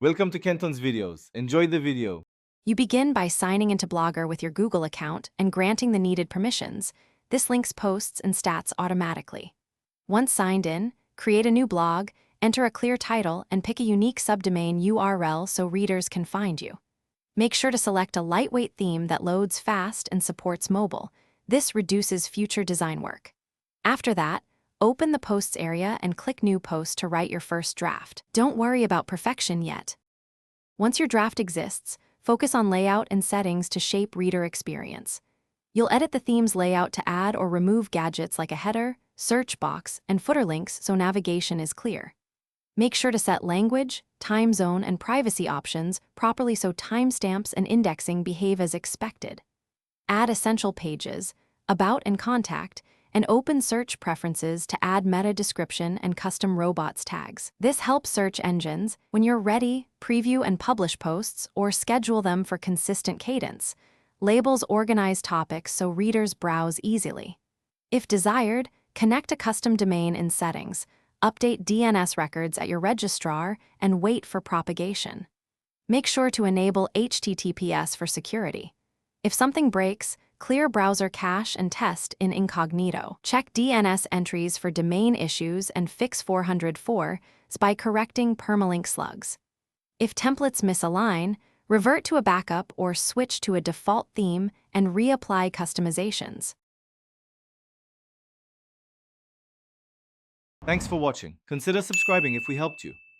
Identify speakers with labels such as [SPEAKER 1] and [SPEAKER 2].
[SPEAKER 1] Welcome to Kenton's videos. Enjoy the video.
[SPEAKER 2] You begin by signing into Blogger with your Google account and granting the needed permissions. This links posts and stats automatically. Once signed in, create a new blog, enter a clear title, and pick a unique subdomain URL so readers can find you. Make sure to select a lightweight theme that loads fast and supports mobile. This reduces future design work. After that, open the Posts area and click New Post to write your first draft. Don't worry about perfection yet. Once your draft exists, focus on layout and settings to shape reader experience. You'll edit the theme's layout to add or remove gadgets like a header, search box, and footer links so navigation is clear. Make sure to set language, time zone, and privacy options properly so timestamps and indexing behave as expected. Add essential pages, about and contact, and open search preferences to add meta description and custom robots tags. This helps search engines, when you're ready, preview and publish posts or schedule them for consistent cadence. Labels organize topics so readers browse easily. If desired, connect a custom domain in settings, update DNS records at your registrar, and wait for propagation. Make sure to enable HTTPS for security. If something breaks, clear browser cache and test in incognito. Check DNS entries for domain issues and fix 404s by correcting permalink slugs. If templates misalign, revert to a backup or switch to a default theme and reapply customizations.
[SPEAKER 1] Thanks for watching. Consider subscribing if we helped you.